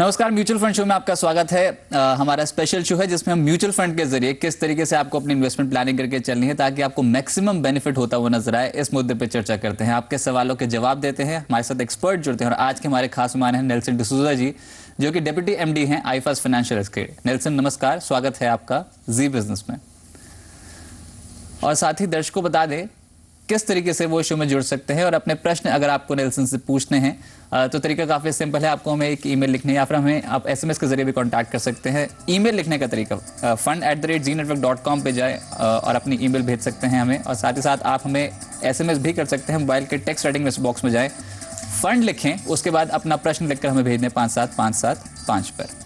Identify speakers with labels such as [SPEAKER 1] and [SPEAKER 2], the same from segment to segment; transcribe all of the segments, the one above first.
[SPEAKER 1] नमस्कार, mutual fund show में आपका स्वागत है। हमारा स्पेशल शो है जिसमें हम म्यूचुअल फंड के जरिए किस तरीके से आपको अपनी इन्वेस्टमेंट प्लानिंग करके चलनी है ताकि आपको मैक्सिमम बेनिफिट होता हुआ नजर आए। इस मुद्दे पे चर्चा करते हैं, आपके सवालों के जवाब देते हैं, हमारे साथ एक्सपर्ट जुड़ते हैं। और आज के हमारे खास मेहमान हैं नेल्सन डिसूजा जी, जो कि डेप्यूटी एमडी हैं आईफास फाइनेंशियल रिस्क के। नेल्सन नमस्कार, स्वागत है आपका जी बिजनेस में। और साथ ही दर्शकों को बता दें किस तरीके से वो शो में जुड़ सकते हैं और अपने प्रश्न अगर आपको नेल्सन से पूछने हैं तो तरीका काफ़ी सिंपल है। आपको हमें एक ईमेल लिखनी है या फिर हमें आप एसएमएस के जरिए भी कांटेक्ट कर सकते हैं। ईमेल लिखने का तरीका fund@zenetwork.com पे जाए और अपनी ईमेल भेज सकते हैं हमें। और साथ ही साथ आप हमें एसएमएस भी कर सकते हैं। मोबाइल के टेक्स्ट राइटिंग मैसेज बॉक्स में जाए, फंड लिखें, उसके बाद अपना प्रश्न लिखकर हमें भेज दें 57575 पर।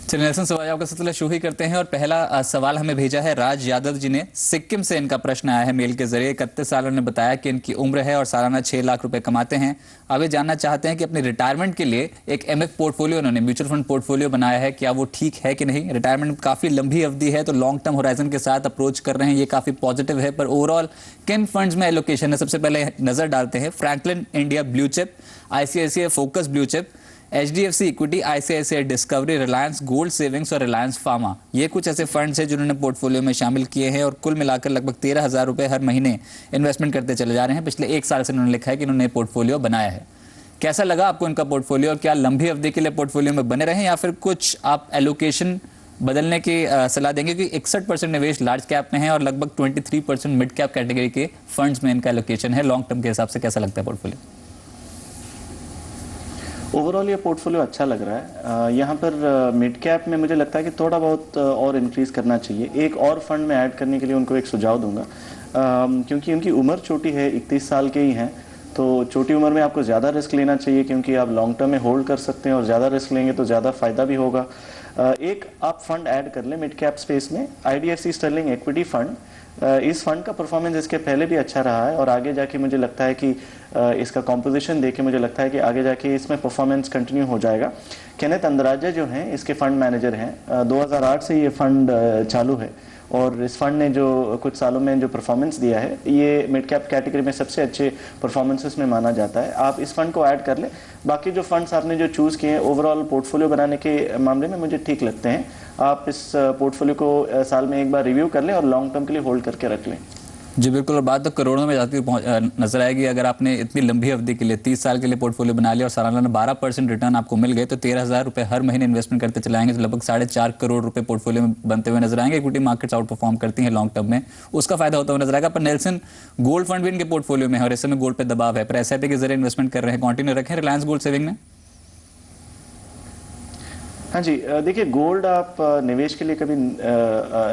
[SPEAKER 1] चलिए नेल्सन, सवाल आपका सिलसिला शुरू ही करते हैं। और पहला सवाल हमें भेजा है राज यादव जी ने, सिक्किम से इनका प्रश्न आया है मेल के जरिए। 31 साल उन्होंने बताया कि इनकी उम्र है और सालाना 6 लाख रुपए कमाते हैं। अब ये जानना चाहते हैं कि अपनी रिटायरमेंट के लिए एक एमएफ पोर्टफोलियो, उन्होंने म्यूचुअल फंड पोर्टफोलियो बनाया है, क्या वो ठीक है कि नहीं। रिटायरमेंट काफ़ी लंबी अवधि है तो लॉन्ग टर्म होराइजन के साथ अप्रोच कर रहे हैं, ये काफ़ी पॉजिटिव है। पर ओवरऑल किन फंड्स में एलोकेशन है, सबसे पहले नजर डालते हैं। Franklin India blue chip, ICICI focus blue chip, HDFC equity, ICICI discovery, Reliance gold savings और रिलायंस फार्मा, ये कुछ ऐसे फंड्स हैं जिन्होंने पोर्टफोलियो में शामिल किए हैं। और कुल मिलाकर लगभग 13,000 रुपए हर महीने इन्वेस्टमेंट करते चले जा रहे हैं। पिछले 1 साल से उन्होंने लिखा है कि उन्होंने पोर्टफोलियो बनाया है। कैसा लगा आपको इनका पोर्टफोलियो? और क्या लंबी अवधि के लिए पोर्टफोलियो में बने रहें या फिर कुछ आप एलोकेशन बदलने की सलाह देंगे? कि 61% निवेश लार्ज कैप में है और लगभग 23% मिड कैप कैटेगरी के फंड्स में इनका एलोकेशन है। लॉन्ग टर्म के हिसाब से कैसा लगता है पोर्टफोलियो?
[SPEAKER 2] ओवरऑल ये पोर्टफोलियो अच्छा लग रहा है। यहाँ पर मिड कैप में मुझे लगता है कि थोड़ा बहुत और इंक्रीज करना चाहिए। एक और फंड में ऐड करने के लिए उनको एक सुझाव दूंगा, क्योंकि उनकी उम्र छोटी है, 31 साल के ही हैं। तो छोटी उम्र में आपको ज़्यादा रिस्क लेना चाहिए, क्योंकि आप लॉन्ग टर्म में होल्ड कर सकते हैं और ज़्यादा रिस्क लेंगे तो ज़्यादा फायदा भी होगा। एक आप फंड ऐड कर लें मिड कैप स्पेस में, IDFC स्टर्लिंग इक्विटी फंड। इस फंड का परफॉर्मेंस इसके पहले भी अच्छा रहा है और आगे जाके मुझे लगता है कि इसका कॉम्पोजिशन देख के मुझे लगता है कि आगे जाके इसमें परफॉर्मेंस कंटिन्यू हो जाएगा। केनेथ अंदराजा जो हैं इसके फंड मैनेजर हैं। 2008 से ये फंड चालू है और इस फंड ने जो कुछ सालों में जो परफॉर्मेंस दिया है ये मिड कैप कैटेगरी में सबसे अच्छे परफॉर्मेंसेस में माना जाता है। आप इस फंड को ऐड कर लें। बाकी जो फंड्स आपने जो चूज़ किए हैं ओवरऑल पोर्टफोलियो बनाने के मामले में मुझे ठीक लगते हैं। आप इस पोर्टफोलियो को साल में एक बार रिव्यू कर लें और लॉन्ग टर्म के लिए होल्ड करके रख लें।
[SPEAKER 1] जी बिल्कुल। और बात तो करोड़ों में जाती नजर आएगी। अगर आपने इतनी लंबी अवधि के लिए 30 साल के लिए पोर्टफोलियो बना लिया और सालाना 12% रिटर्न आपको मिल गए तो 13,000 रुपए हर महीने इन्वेस्टमेंट करते चलाएंगे तो लगभग 4.5 करोड़ रुपए पोर्टफोलियो में बनते हुए नजर आएंगे। इक्विटी मार्केट्स आउट परफॉर्म करती हैं लॉन्ग टर्म में, उसका फायदा होता हुआ नजर आएगा। पर नेल्सन, गोल्ड फंड भी इनके पोर्टफोलियो में है और इस समय गोल्ड पे दबाव है, पर SIP के जरिए इन्वेस्टमेंट कर रहे हैं, कंटिन्यू रखें रिलायंस गोल्ड सेविंग में?
[SPEAKER 2] हाँ जी, देखिए गोल्ड आप निवेश के लिए कभी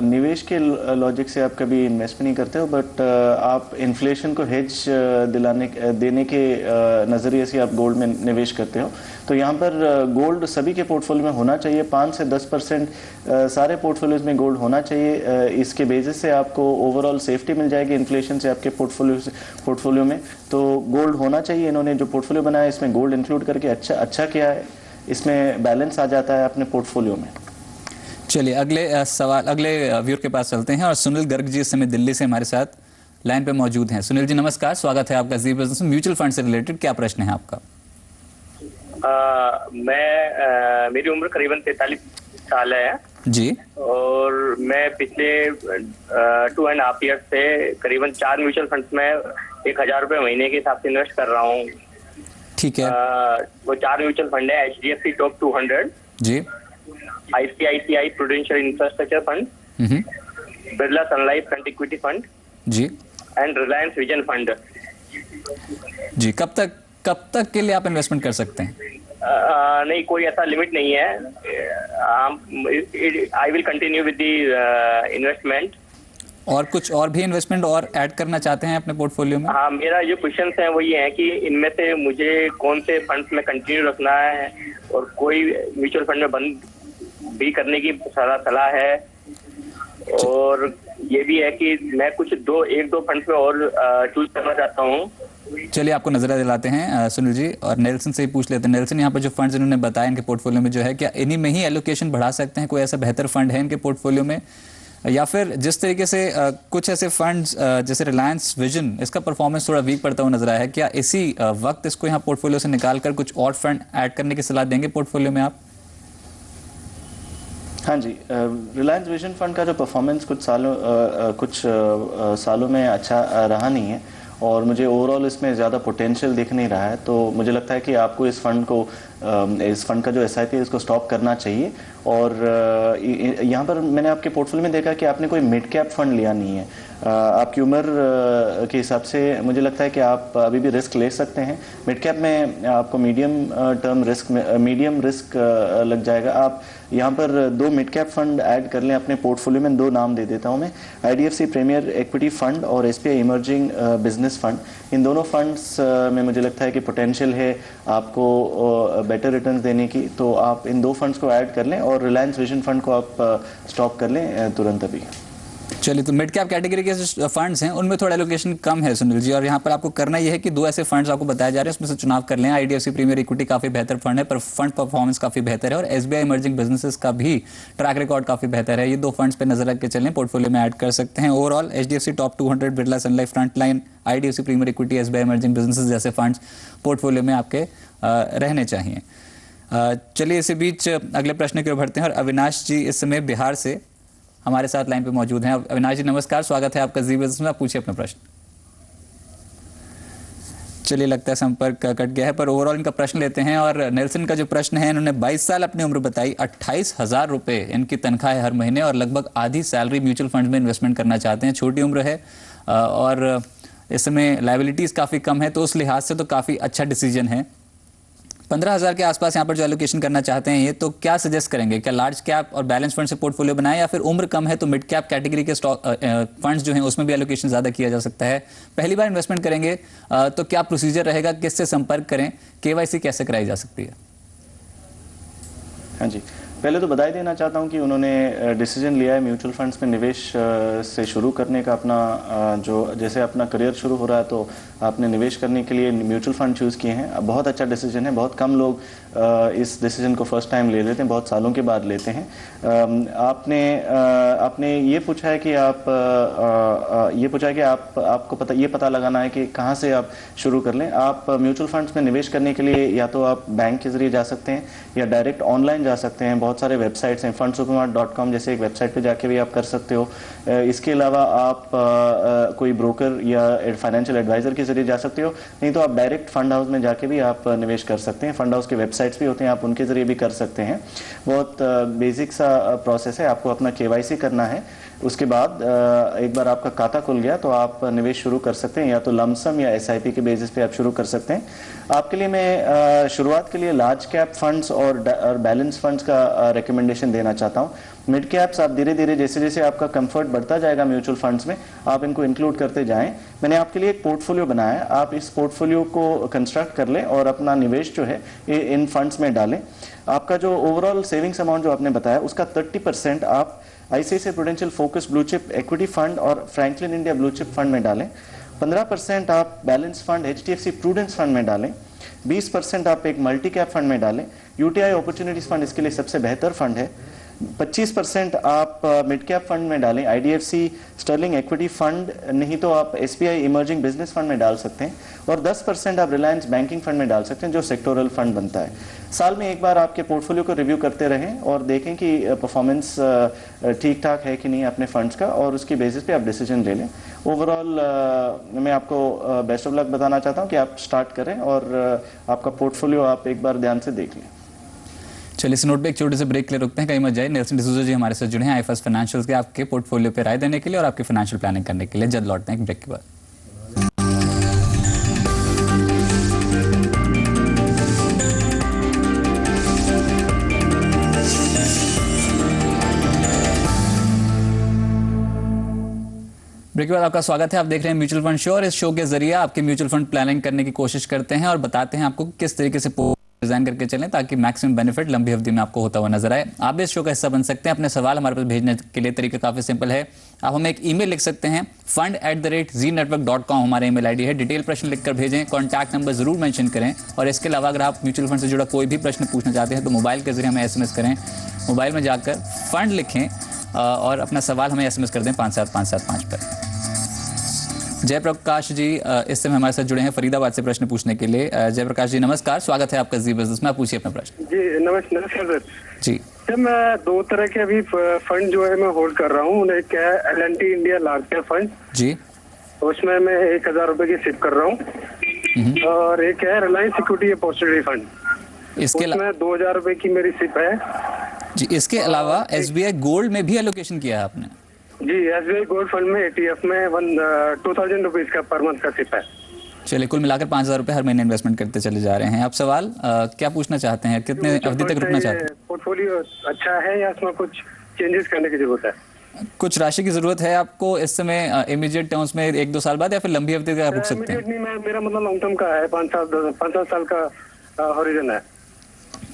[SPEAKER 2] निवेश के लॉजिक से आप कभी इन्वेस्ट नहीं करते हो, बट आप इन्फ्लेशन को हेज देने के नज़रिए से आप गोल्ड में निवेश करते हो। तो यहाँ पर गोल्ड सभी के पोर्टफोलियो में होना चाहिए। 5 से 10% सारे पोर्टफोलियोज में गोल्ड होना चाहिए। इसके बेसिस से आपको ओवरऑल सेफ्टी मिल जाएगी इन्फ्लेशन से आपके पोर्टफोलियो में। तो गोल्ड होना चाहिए। इन्होंने जो पोर्टफोलियो बनाया इसमें गोल्ड इंक्लूड करके अच्छा किया है, इसमें बैलेंस आ जाता है अपने पोर्टफोलियो में।
[SPEAKER 1] चलिए अगले सवाल, अगले व्यूअर के पास चलते हैं। और सुनील गर्ग जी इस समय दिल्ली से हमारे साथ लाइन पे मौजूद हैं। सुनील जी नमस्कार, स्वागत है आपका जी बिजनेस में। म्यूचुअल फंड से रिलेटेड क्या प्रश्न है आपका?
[SPEAKER 3] मेरी उम्र करीबन 43 साल है
[SPEAKER 1] जी,
[SPEAKER 3] और मैं पिछले 2.5 ईयर से करीबन 4 म्यूचुअल फंड्स में 1,000 रुपए महीने के हिसाब से इन्वेस्ट कर रहा हूँ।
[SPEAKER 1] ठीक है।
[SPEAKER 3] वो 4 म्यूचुअल फंड है। HDFC टॉप 200
[SPEAKER 1] जी,
[SPEAKER 3] ICICI Prudential infrastructure fund, Birla Sun Life front equity fund जी, एंड रिलायंस विजन फंड
[SPEAKER 1] जी। कब तक के लिए आप इन्वेस्टमेंट कर सकते हैं?
[SPEAKER 3] नहीं, कोई ऐसा लिमिट नहीं है। I will continue with the investment.
[SPEAKER 1] और कुछ और भी इन्वेस्टमेंट और ऐड करना चाहते हैं अपने पोर्टफोलियो में?
[SPEAKER 3] हाँ, मेरा जो क्वेश्चन है वो ये है कि इनमें से मुझे कौन से फंड्स में कंटिन्यू रखना है और कोई म्यूचुअल फंड में बंद भी करने की सलाह है। और ये भी है कि मैं कुछ एक दो फंड्स में और चूज करना चाहता हूँ।
[SPEAKER 1] चलिए आपको नजर दिलाते हैं सुनील जी, और नेल्सन से ही पूछ लेते हैं। नेल्सन, यहाँ पर जो फंड्स इन्होंने बताया इनके पोर्टफोलियो में जो है, क्या इन्हीं में ही एलोकेशन बढ़ा सकते हैं? कोई ऐसा बेहतर फंड है इनके पोर्टफोलियो में या फिर जिस तरीके से कुछ ऐसे फंड्स जैसे रिलायंस विजन, इसका परफॉर्मेंस थोड़ा वीक पड़ता हुआ नजर आया है, क्या इसी वक्त इसको यहाँ पोर्टफोलियो से निकालकर कुछ और फंड ऐड करने की सलाह देंगे पोर्टफोलियो में आप?
[SPEAKER 2] हाँ जी, रिलायंस विजन फंड का जो परफॉर्मेंस कुछ सालों में अच्छा रहा नहीं है और मुझे ओवरऑल इसमें ज़्यादा पोटेंशियल दिख नहीं रहा है, तो मुझे लगता है कि आपको इस फंड का जो SIP है इसको स्टॉप करना चाहिए। और यहाँ पर मैंने आपके पोर्टफोलियो में देखा कि आपने कोई मिड कैप फंड लिया नहीं है। आपकी उम्र के हिसाब से मुझे लगता है कि आप अभी भी रिस्क ले सकते हैं। मिड कैप में आपको मीडियम रिस्क लग जाएगा। आप यहाँ पर 2 मिड कैप फंड ऐड कर लें अपने पोर्टफोलियो में। 2 नाम दे देता हूँ मैं, IDFC प्रीमियर इक्विटी फंड और SBI इमर्जिंग बिजनेस फंड। इन दोनों फंड्स में मुझे लगता है कि पोटेंशियल है आपको बेटर रिटर्न्स देने की, तो आप इन 2 फंड्स को ऐड कर लें और रिलायंस विजन फंड को आप स्टॉप कर लें तुरंत अभी।
[SPEAKER 1] चलिए, तो मिड कैप कैटेगरी के जो फंड्स हैं उनमें थोड़ा एलोकेशन कम है सुनील जी, और यहाँ पर आपको करना ये है कि 2 ऐसे फंड्स आपको बताए जा रहे हैं, उसमें से चुनाव कर लें। IDFC प्रीमियर इक्विटी काफी बेहतर फंड है, पर फंड परफॉर्मेंस काफी बेहतर है, और SBI इमर्जिंग बिजनेसेस का भी ट्रैक रिकॉर्ड काफी बेहतर है। ये 2 फंड्स पे नजर रख के चलें, पोर्टफोलियो में ऐड कर सकते हैं। Overall HDFC top 200, Birla sun life, frontline, IDFC premier equity, SBI emerging businesses जैसे फंड्स पोर्टफोलियो में आपके रहने चाहिए। चलिए, इसी बीच अगले प्रश्न की ओर बढ़ते हैं और अविनाश जी इस समय बिहार से हमारे साथ लाइन पे मौजूद हैं। अविनाश जी नमस्कार, स्वागत है आपका जी बिजनेस में, आप पूछिए अपना प्रश्न। चलिए, लगता है संपर्क कट गया है, पर ओवरऑल इनका प्रश्न लेते हैं। और नेल्सन का जो प्रश्न है, इन्होंने 22 साल अपनी उम्र बताई, 28,000 रुपये इनकी तनख्वाह है हर महीने और लगभग आधी सैलरी म्यूचुअल फंड में इन्वेस्टमेंट करना चाहते हैं। छोटी उम्र है और इस समय लायबिलिटीज काफ़ी कम है, तो उस लिहाज से तो काफ़ी अच्छा डिसीजन है। 15,000 के आसपास यहाँ पर जो एलोकेशन करना चाहते हैं ये, तो क्या सजेस्ट करेंगे? क्या लार्ज कैप और बैलेंस फंड से पोर्टफोलियो बनाएं, या फिर उम्र कम है तो मिड कैप कैटेगरी के स्टॉक फंड्स जो हैं उसमें भी एलोकेशन ज़्यादा किया जा सकता है? पहली बार इन्वेस्टमेंट करेंगे तो क्या प्रोसीजर रहेगा, किससे संपर्क करें, KYC कैसे कराई जा सकती है?
[SPEAKER 2] हाँ जी, पहले तो बधाई देना चाहता हूं कि उन्होंने डिसीजन लिया है म्यूचुअल फंड्स में निवेश से शुरू करने का। अपना जैसे अपना करियर शुरू हो रहा है तो आपने निवेश करने के लिए म्यूचुअल फंड चूज़ किए हैं। बहुत अच्छा डिसीजन है। बहुत कम लोग इस डिसीजन को फर्स्ट टाइम ले लेते हैं, बहुत सालों के बाद लेते हैं। आपने ये पूछा है कि आपको ये पता लगाना है कि कहाँ से आप शुरू कर लें। आप म्यूचुअल फंड्स में निवेश करने के लिए या तो आप बैंक के जरिए जा सकते हैं या डायरेक्ट ऑनलाइन जा सकते हैं। बहुत सारे वेबसाइट्स हैं, fundsupermart.com जैसे एक वेबसाइट पे जाके भी आप कर सकते हो। इसके अलावा आप कोई ब्रोकर या फाइनेंशियल एडवाइजर के जरिए जा सकते हो, नहीं तो आप डायरेक्ट फंड हाउस में जाके भी आप निवेश कर सकते हैं। फंड हाउस के वेबसाइट्स भी होते हैं, आप उनके जरिए भी कर सकते हैं। बहुत बेसिक सा प्रोसेस है। आपको अपना KYC करना है, उसके बाद एक बार आपका खाता खुल गया तो आप निवेश शुरू कर सकते हैं, या तो लमसम या SIP के बेसिस पे आप शुरू कर सकते हैं। आपके लिए मैं शुरुआत के लिए लार्ज कैप फंड्स और बैलेंस फंड्स का रिकमेंडेशन देना चाहता हूं। मिड कैप्स आप धीरे धीरे जैसे जैसे आपका कंफर्ट बढ़ता जाएगा म्यूचुअल फंड्स में, आप इनको इंक्लूड करते जाएं। मैंने आपके लिए एक पोर्टफोलियो बनाया है, आप इस पोर्टफोलियो को कंस्ट्रक्ट कर लें और अपना निवेश जो है इन फंड्स में डालें। आपका जो ओवरऑल सेविंग्स अमाउंट जो आपने बताया उसका 30% आप ICICI Prudential focus blue chip equity fund और Franklin India blue chip fund में डालें। 15% आप balance fund HDFC prudence fund में डालें। 20% आप एक मल्टी कैप फंड में डालें। UTI अपॉर्चुनिटीज फंड इसके लिए सबसे बेहतर फंड है। 25% आप मिड कैप फंड में डालें, IDFC स्टर्लिंग इक्विटी फंड, नहीं तो आप SBI इमर्जिंग बिजनेस फंड में डाल सकते हैं। और 10% आप रिलायंस बैंकिंग फंड में डाल सकते हैं, जो सेक्टोरल फंड बनता है। साल में एक बार आपके पोर्टफोलियो को रिव्यू करते रहें और देखें कि परफॉर्मेंस ठीक ठाक है कि नहीं अपने फंड्स का, और उसकी बेसिस पे आप डिसीजन ले लें। ओवरऑल मैं आपको बेस्ट ऑफ लक बताना चाहता हूँ कि आप स्टार्ट करें और आपका पोर्टफोलियो आप एक बार ध्यान से देख लें।
[SPEAKER 1] चलिए, इस नोट पे एक छोटे से ब्रेक ले रुकते हैं, कहीं मत जाए। नेल्सन डिसूजा जी हमारे साथ जुड़े हैं iFirst फाइनेंशियल्स के आपके पोर्टफोलियो पे राय देने के लिए और आपकी फाइनेंशियल प्लानिंग करने के लिए। जल्द लौटते हैं एक ब्रेक के बाद। ब्रेक के बाद आपका स्वागत है। आप देख रहे हैं म्यूचुअल फंड शो, और इस शो के जरिए आपके म्यूचुअल फंड प्लानिंग करने की कोशिश करते हैं और बताते हैं आपको किस तरीके से डिजाइन करके चलें ताकि मैक्सिमम बेनिफिट लंबी अवधि में आपको होता हुआ नजर आए। आप भी इस शो का हिस्सा बन सकते हैं। अपने सवाल हमारे पास भेजने के लिए तरीका काफी सिंपल है। आप हमें एक ईमेल लिख सकते हैं, fund@zenetwork.com हमारा ईमेल आईडी है। डिटेल प्रश्न लिखकर भेजें, कॉन्टैक्ट नंबर जरूर मेंशन करें, और इसके अलावा अगर आप म्यूचुअल फंड से जुड़ा कोई भी प्रश्न पूछना चाहते हैं तो मोबाइल के जरिए हमें SMS करें। मोबाइल में जाकर फंड लिखें और अपना सवाल हमें SMS कर दें 57575 पर। जयप्रकाश जी इस समय हमारे साथ जुड़े हैं फरीदाबाद से प्रश्न पूछने के लिए। जयप्रकाश जी नमस्कार, स्वागत है आपका जी बिजनेस में, आप पूछिए अपना प्रश्न।
[SPEAKER 4] जी नमस्कार सर।
[SPEAKER 1] जी
[SPEAKER 4] सर मैं दो तरह के अभी फंड जो है मैं होल्ड कर रहा हूँ। एक है L&T India large cap fund,
[SPEAKER 1] जी
[SPEAKER 4] उसमें मैं 1000 रुपए की सिप कर रहा हूँ, और एक है रिलायंस इक्विटी अपॉर्चुनिटी फंड,
[SPEAKER 1] इसके
[SPEAKER 4] उसमें 2000 रुपए की मेरी सिप है।
[SPEAKER 1] जी इसके अलावा SBI गोल्ड में भी एलोकेशन किया है आपने?
[SPEAKER 4] जी SBI गोल्ड फंड में ETF में 2000 रुपीज का पर मंथ का सिप है।
[SPEAKER 1] चलिए, कुल मिलाकर 5000 रुपए हर महीने इन्वेस्टमेंट करते चले जा रहे हैं। आप सवाल क्या पूछना चाहते हैं, कितने अवधि तक रुकना चाहते हैं?
[SPEAKER 4] पोर्टफोलियो अच्छा है या इसमें कुछ चेंजेस करने की जरूरत है?
[SPEAKER 1] कुछ राशि की जरूरत है आपको इस समय इमीडिएट टर्म्स में 1-2 साल बाद, या फिर लंबी अवधि तक रुक सकते हैं?
[SPEAKER 4] इमीडिएट नहीं, मेरा मतलब लॉन्ग टर्म का है, 5-7 साल का हॉरिजन है।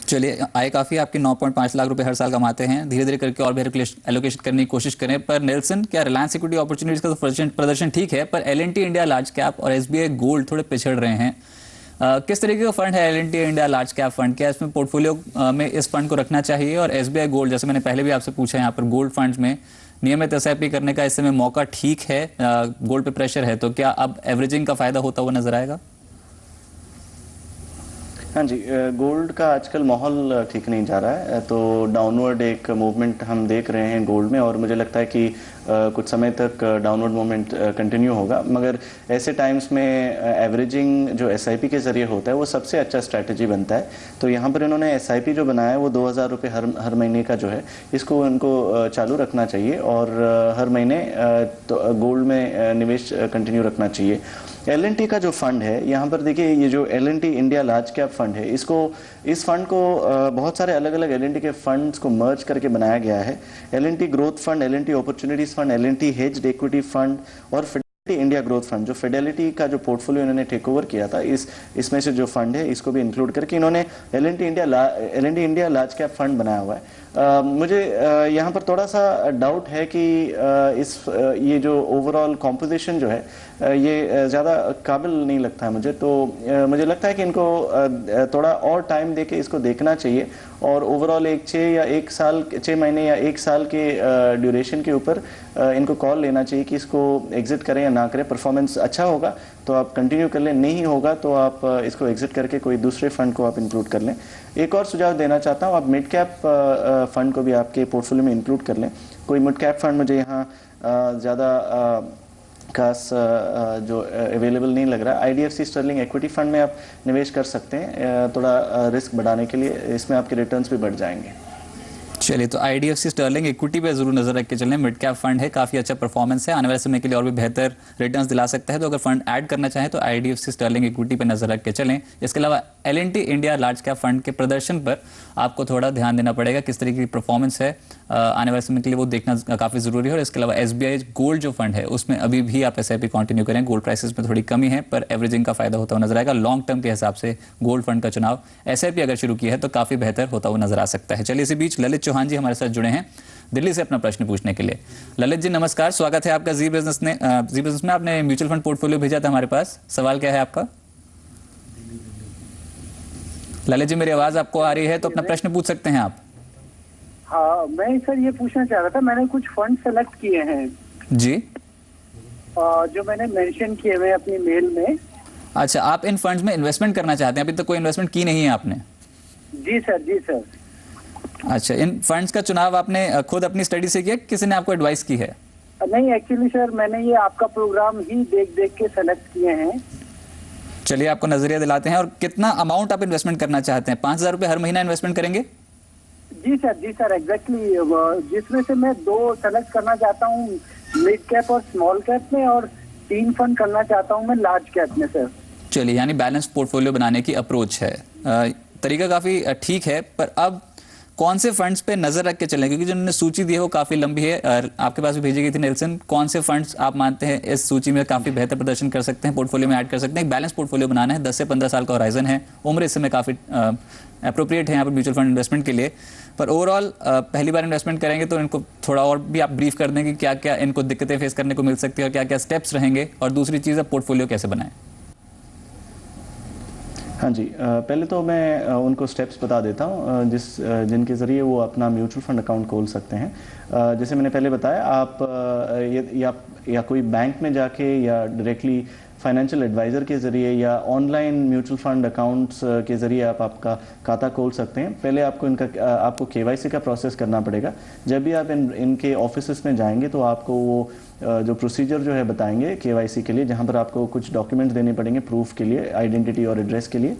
[SPEAKER 1] चलिए, आय काफी आपके 9.5 लाख रुपए हर साल कमाते हैं, धीरे धीरे करके और भी एलोकेशन करने की कोशिश करें। पर नेल्सन, क्या रिलायंस इक्विटी अपॉर्चुनिटीज का तो प्रदर्शन ठीक है, पर L&T इंडिया लार्ज कैप और SBI गोल्ड थोड़े पिछड़ रहे हैं। किस तरीके का फंड है L&T India large cap fund? क्या इसमें पोर्टफोलियो में इस फंड को रखना चाहिए? और SBI गोल्ड, जैसे मैंने पहले भी आपसे पूछा, यहाँ पर गोल्ड फंड्स में नियमित SIP करने का इस समय मौका ठीक है? गोल्ड पे प्रेशर है, तो क्या अब एवरेजिंग का फायदा होता हुआ नजर आएगा?
[SPEAKER 2] हाँ जी, गोल्ड का आजकल माहौल ठीक नहीं जा रहा है, तो डाउनवर्ड एक मूवमेंट हम देख रहे हैं गोल्ड में, और मुझे लगता है कि कुछ समय तक डाउनवर्ड मूवमेंट कंटिन्यू होगा। मगर ऐसे टाइम्स में एवरेजिंग जो SIP के ज़रिए होता है वो सबसे अच्छा स्ट्रैटेजी बनता है। तो यहाँ पर इन्होंने SIP जो बनाया है वो 2000 रुपये हर महीने का जो है, इसको उनको चालू रखना चाहिए, और हर महीने तो गोल्ड में निवेश कंटिन्यू रखना चाहिए। L&T का जो फंड है, यहाँ पर देखिए, ये जो L&T India large cap fund है, इस फंड को बहुत सारे अलग अलग L&T के फंड्स को मर्ज करके बनाया गया है। L&T growth fund, L&T opportunities fund, L&T hedged equity fund और फिडेलिटी इंडिया ग्रोथ फंड। जो फिडेलिटी का जो पोर्टफोलियो इन्होंने टेक ओवर किया था, इसमें से जो फंड है इसको भी इंक्लूड करके इन्होंने L&T India large cap fund बनाया हुआ है। मुझे यहाँ पर थोड़ा सा डाउट है कि ये जो ओवरऑल कॉम्पोजिशन जो है ये ज़्यादा काबिल नहीं लगता है मुझे। तो मुझे लगता है कि इनको थोड़ा और टाइम देके इसको देखना चाहिए, और ओवरऑल 6 महीने या 1 साल के ड्यूरेशन के ऊपर इनको कॉल लेना चाहिए कि इसको एग्जिट करें या ना करें। परफॉर्मेंस अच्छा होगा तो आप कंटिन्यू कर लें, नहीं होगा तो आप इसको एग्जिट करके कोई दूसरे फंड को आप इंक्लूड कर लें। एक और सुझाव देना चाहता हूँ, आप मिड कैप फंड को भी आपके पोर्टफोलियो में इंक्लूड कर लें। कोई मिड कैप फंड मुझे यहाँ ज़्यादा खास जो अवेलेबल नहीं लग रहा है। IDFC स्टर्लिंग इक्विटी फंड में आप निवेश कर सकते हैं, थोड़ा रिस्क बढ़ाने के लिए, इसमें आपके रिटर्न्स भी बढ़ जाएंगे।
[SPEAKER 1] चलिए, तो IDFC स्टर्लिंग इक्विटी पे जरूर नजर रख के चलें। मिड कैप फंड है, काफी अच्छा परफॉर्मेंस है, आने वाले समय के लिए और भी बेहतर रिटर्न्स दिला सकता है। तो अगर फंड ऐड करना चाहें तो IDFC स्टर्लिंग इक्विटी पे नजर रख के चलें। इसके अलावा L&T India large cap fund के प्रदर्शन पर आपको थोड़ा ध्यान देना पड़ेगा, किस तरीके की परफॉर्मेंस है आने वाले समय के लिए, वो देखना काफी जरूरी है। और इसके अलावा SBI गोल्ड जो फंड है उसमें अभी भी आप SIP कंटिन्यू करें। गोल्ड प्राइसेस में थोड़ी कमी है, पर एवरेजिंग का फायदा होता हुआ नजर आएगा। लॉन्ग टर्म के हिसाब से गोल्ड फंड का चुनाव SIP अगर शुरू किया है तो काफी बेहतर होता हुआ नजर आ सकता है। चलिए, इसी बीच ललित चौहान जी हमारे साथ जुड़े हैं दिल्ली से अपना प्रश्न पूछने के लिए। ललित जी नमस्कार, स्वागत है आपका जी बिजनेस में। आपने म्यूचुअल फंड पोर्टफोलियो भेजा था हमारे पास, सवाल क्या है आपका? ललित जी, मेरी आवाज आपको आ रही है तो अपना प्रश्न पूछ सकते हैं आप।
[SPEAKER 4] हाँ, मैं सर ये पूछना चाह रहा था, मैंने कुछ फंड सेलेक्ट किए हैं
[SPEAKER 1] जी,
[SPEAKER 4] जो मैंने मेंशन किए हुए अपनी मेल में।
[SPEAKER 1] अच्छा, आप इन फंड्स में इन्वेस्टमेंट करना चाहते हैं, अभी तक कोई इन्वेस्टमेंट की नहीं है आपने?
[SPEAKER 4] जी सर, जी सर।
[SPEAKER 1] अच्छा, इन फंड्स का चुनाव आपने खुद अपनी स्टडी से किया, किसी ने आपको एडवाइस की है?
[SPEAKER 4] नहीं, एक्चुअली सर मैंने ये आपका प्रोग्राम ही देख देख के सेलेक्ट किए हैं।
[SPEAKER 1] चलिए, आपको नजरिया दिलाते हैं। और कितना अमाउंट आप इन्वेस्टमेंट करना चाहते हैं? 5000 रुपए हर महीना इन्वेस्टमेंट करेंगे?
[SPEAKER 4] जी सर, एग्जैक्टली। जिसमें से मैं 2 सेलेक्ट करना चाहता हूँ मिड कैप और स्मॉल कैप में, और 3 फंड करना चाहता हूँ मैं लार्ज कैप में सर।
[SPEAKER 1] चलिए, यानी बैलेंस पोर्टफोलियो बनाने की अप्रोच है, तरीका काफी ठीक है। पर अब कौन से फंड्स पे नजर रख के चलें, क्योंकि जो उन्होंने सूची दी है वो काफी लंबी है, आपके पास भी भेजी गई थी नेल्सन। कौन से फंड्स आप मानते हैं इस सूची में काफी बेहतर प्रदर्शन कर सकते हैं, पोर्टफोलियो में ऐड कर सकते हैं? एक बैलेंस पोर्टफोलियो बनाना है, 10 से 15 साल का होराइजन है, उम्र इस समय काफी अप्रोप्रिएट है यहाँ पर म्यूचुअल फंड इन्वेस्टमेंट के लिए। पर ओवरऑल पहली बार इन्वेस्टमेंट करेंगे तो इनको थोड़ा और भी आप ब्रीफ कर दें कि क्या क्या इनको दिक्कतें फेस करने को मिल सकती है और क्या क्या स्टेप्स रहेंगे, और दूसरी चीज़, आप पोर्टफोलियो कैसे बनाएं?
[SPEAKER 2] हाँ जी, पहले तो मैं उनको स्टेप्स बता देता हूँ जिनके ज़रिए वो अपना म्यूचुअल फंड अकाउंट खोल सकते हैं। जैसे मैंने पहले बताया, आप या कोई बैंक में जाके या डायरेक्टली फाइनेंशियल एडवाइज़र के ज़रिए या ऑनलाइन म्यूचुअल फंड अकाउंट्स के ज़रिए आप आपका खाता खोल सकते हैं। पहले आपको KYC का प्रोसेस करना पड़ेगा। जब भी आप इनके ऑफिस में जाएंगे तो आपको वो जो प्रोसीजर जो है बताएंगे KYC के लिए, जहां पर आपको कुछ डॉक्यूमेंट्स देने पड़ेंगे प्रूफ के लिए, आइडेंटिटी और एड्रेस के लिए।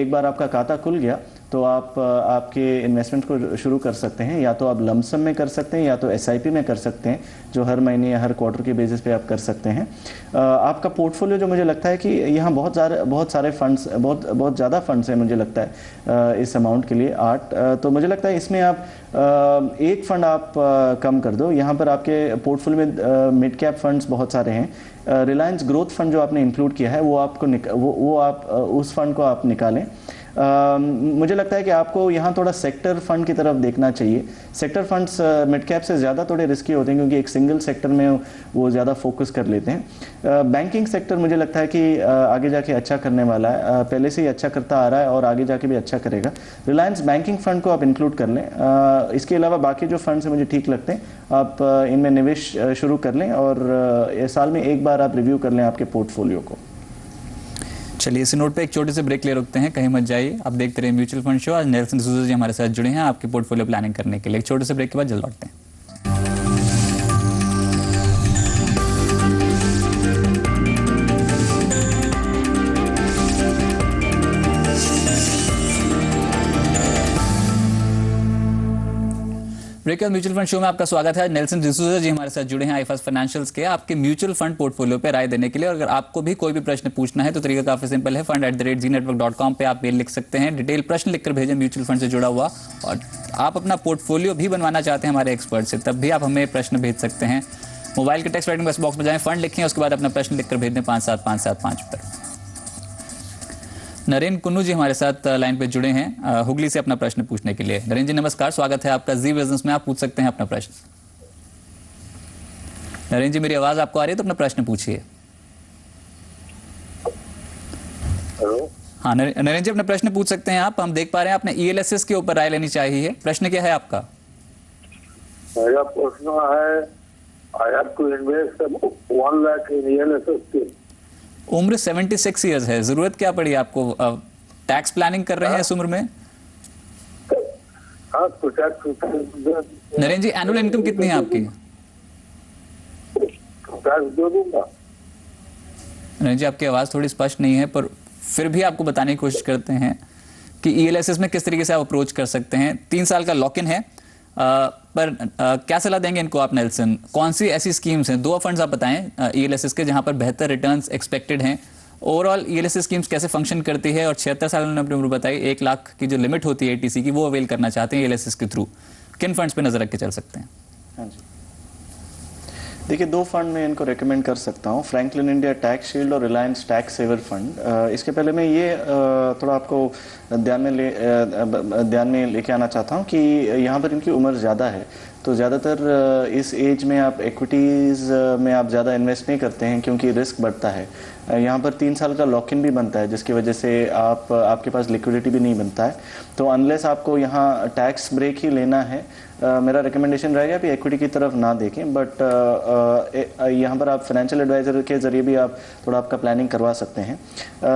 [SPEAKER 2] एक बार आपका खाता खुल गया तो आप आपके इन्वेस्टमेंट को शुरू कर सकते हैं। या तो आप लमसम में कर सकते हैं या तो SIP में कर सकते हैं, जो हर महीने या हर क्वार्टर के बेसिस पे आप कर सकते हैं। आपका पोर्टफोलियो जो मुझे लगता है कि यहाँ बहुत सारे फंड्स, बहुत ज़्यादा फंड्स हैं मुझे लगता है इस अमाउंट के लिए 8। तो मुझे लगता है इसमें आप एक फंड आप कम कर दो। यहाँ पर आपके पोर्टफोलियो में मिड कैप फंड्स बहुत सारे हैं। रिलायंस ग्रोथ फंड जो आपने इंक्लूड किया है वो आप उस फंड को आप निकालें। मुझे लगता है कि आपको यहाँ थोड़ा सेक्टर फंड की तरफ देखना चाहिए। सेक्टर फंड्स मिड कैप से ज़्यादा थोड़े रिस्की होते हैं क्योंकि एक सिंगल सेक्टर में वो ज़्यादा फोकस कर लेते हैं। बैंकिंग सेक्टर मुझे लगता है कि आगे जाके अच्छा करने वाला है, पहले से ही अच्छा करता आ रहा है और आगे जाके भी अच्छा करेगा। रिलायंस बैंकिंग फंड को आप इंक्लूड कर लें। इसके अलावा बाकी जो फंड्स मुझे ठीक लगते हैं, आप इनमें निवेश शुरू कर लें और साल में एक बार आप रिव्यू कर लें आपके पोर्टफोलियो को।
[SPEAKER 1] चलिए इस नोट पे एक छोटे से ब्रेक ले रुकते हैं, कहीं मत जाइए। आप देखते रहिए म्यूचुअल फंड शो। आज नेल्सन डिसूजा जी हमारे साथ जुड़े हैं आपके पोर्टफोलियो प्लानिंग करने के लिए। एक छोटे से ब्रेक के बाद जल्द लौटते हैं। ब्रेक म्यूचुअल फंड शो में आपका स्वागत है। नेल्सन डिसूजा जी हमारे साथ जुड़े हैं आईफास्ट फाइनेंशियल्स के, आपके म्यूचुअल फंड पोर्टफोलियो पे राय देने के लिए। और अगर आपको भी कोई भी प्रश्न पूछना है तो तरीका काफी सिंपल है। fund@zenetwork.com पे आप मेल लिख सकते हैं, डिटेल प्रश्न लिखकर भेजें म्यूचुअल फंड से जुड़ा हुआ। और आप अपना पोर्टफोलियो भी बनवाना चाहते हैं हमारे एक्सपर्ट से, तब भी आप हमें प्रश्न भेज सकते हैं। मोबाइल के टेक्स्ट राइटिंग बॉक्स में जाएं, फंड लिखें, उसके बाद अपना प्रश्न लिखकर भेज दें 57575 पर। नरेंद्र कुन्नू जी हमारे साथ लाइन पे जुड़े हैं हुगली से अपना प्रश्न पूछने के लिए। नरेंद्र जी नमस्कार, स्वागत है आपका जी बिजनेस में। आप पूछ सकते हैं अपना प्रश्न। नरेंद्र जी मेरी आवाज आपको आ रही है तो अपना प्रश्न पूछिए।
[SPEAKER 3] हेलो।
[SPEAKER 1] हाँ नरेंद्र जी अपना प्रश्न पूछ सकते हैं आप। हम देख पा रहे हैं आपने ELSS के ऊपर राय लेनी चाहिए। प्रश्न क्या है आपका?
[SPEAKER 5] मेरा प्रश्न है, I have to invest 1 lakh in ELSS scheme.
[SPEAKER 1] उम्र 76 ईयर्स है, जरूरत क्या पड़ी आपको? टैक्स प्लानिंग कर रहे हैं इस उम्र में?
[SPEAKER 5] हाँ तो टैक्स।
[SPEAKER 1] नरेंद्र जी एनुअल इनकम कितनी है आपकी?
[SPEAKER 5] टैक्स दे दूंगा।
[SPEAKER 1] नरेंद्र जी आपकी आवाज थोड़ी स्पष्ट नहीं है, पर फिर भी आपको बताने की कोशिश करते हैं कि ELSS में किस तरीके से आप अप्रोच कर सकते हैं। 3 साल का लॉक इन है, पर क्या सलाह देंगे इनको आप नेल्सन? कौन सी ऐसी स्कीम्स हैं, 2 फंड्स आप बताएं ELSS के जहां पर बेहतर रिटर्न्स एक्सपेक्टेड हैं। ओवरऑल ELSS स्कीम्स कैसे फंक्शन करती है? और 76 साल उन्होंने अपनी उम्र बताई, 1 लाख की जो लिमिट होती है ATC की वो अवेल करना चाहते हैं ELSS के थ्रू, किन फंड्स पे नजर रख के चल सकते हैं?
[SPEAKER 2] हाँ जी, देखिए 2 फंड में इनको रेकमेंड कर सकता हूँ, फ्रैंकलिन इंडिया टैक्स शील्ड और रिलायंस टैक्स सेवर फंड। इसके पहले मैं ये थोड़ा आपको ध्यान में लेके आना चाहता हूँ कि यहाँ पर इनकी उम्र ज़्यादा है, तो ज़्यादातर इस एज में आप इक्विटीज़ में आप ज़्यादा इन्वेस्ट नहीं करते हैं क्योंकि रिस्क बढ़ता है। यहाँ पर 3 साल का लॉक इन भी बनता है जिसकी वजह से आपके पास लिक्विडिटी भी नहीं बनता है। तो अनलेस आपको यहाँ टैक्स ब्रेक ही लेना है, मेरा रिकमेंडेशन रहेगा कि इक्विटी की तरफ ना देखें। बट यहाँ पर आप फाइनेंशियल एडवाइज़र के ज़रिए भी आप थोड़ा आपका प्लानिंग करवा सकते हैं।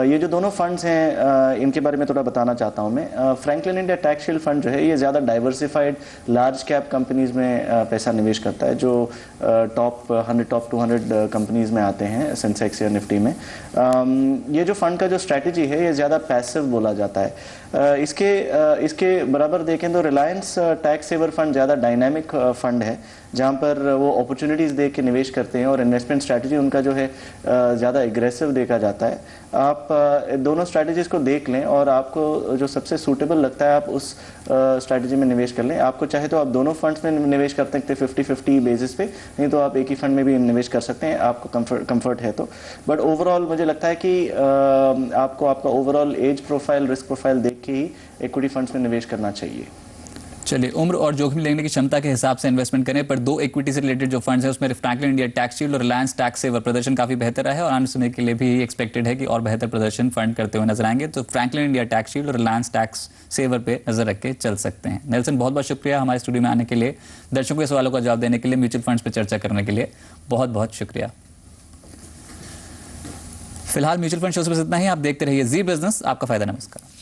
[SPEAKER 2] ये जो दोनों फंड्स हैं इनके बारे में थोड़ा बताना चाहता हूँ मैं। Franklin India tax shield fund जो है ये ज़्यादा डाइवर्सिफाइड लार्ज कैप कंपनीज़ में पैसा निवेश करता है, जो टॉप 100 टॉप 200 कंपनीज़ में आते हैं सेंसेक्स या निफ्टी में। ये जो फंड का जो स्ट्रैटेजी है ये ज़्यादा पैसिव बोला जाता है। इसके बराबर देखें तो रिलायंस टैक्स सेवर फंड ज़्यादा डायनामिक फंड है, जहाँ पर वो अपॉर्चुनिटीज़ देख के निवेश करते हैं और इन्वेस्टमेंट स्ट्रैटेजी उनका जो है ज़्यादा एग्रेसिव देखा जाता है। आप दोनों स्ट्रैटेजीज़ को देख लें और आपको जो सबसे सूटेबल लगता है आप उस स्ट्रैटेजी में निवेश कर लें। आपको चाहे तो आप दोनों फंड्स में निवेश कर सकते हैं 50-50 बेसिस पे, नहीं तो आप एक ही फंड में भी निवेश कर सकते हैं, आपको कंफर्ट है तो। बट ओवरऑल मुझे लगता है कि आपको आपका overall age profile, risk profile देख के ही इक्विटी फंड्स में निवेश करना चाहिए।
[SPEAKER 1] चलिए, उम्र और जोखिम लेने की क्षमता के हिसाब से इन्वेस्टमेंट करें, पर 2 इक्विटी से रिलेटेड जो फंड्स हैं उसमें फ्रैंकलिन इंडिया टैक्स शील्ड और रिलायंस टैक्स सेवर प्रदर्शन काफी बेहतर रहा है और आने समय के लिए भी एक्सपेक्टेड है कि और बेहतर प्रदर्शन फंड करते हुए नजर आएंगे। तो फ्रैंकलिन इंडिया टैक्स शील्ड और रिलायंस टैक्स सेवर पे नजर रख के चल सकते हैं। नेल्सन, बहुत बहुत शुक्रिया हमारे स्टूडियो में आने के लिए, दर्शकों के सवालों का जवाब देने के लिए, म्यूचुअल फंड्स पर चर्चा करने के लिए बहुत बहुत शुक्रिया। फिलहाल म्यूचुअल फंड शो से बस इतना ही। आप देखते रहिए जी बिजनेस, आपका फायदा। नमस्कार।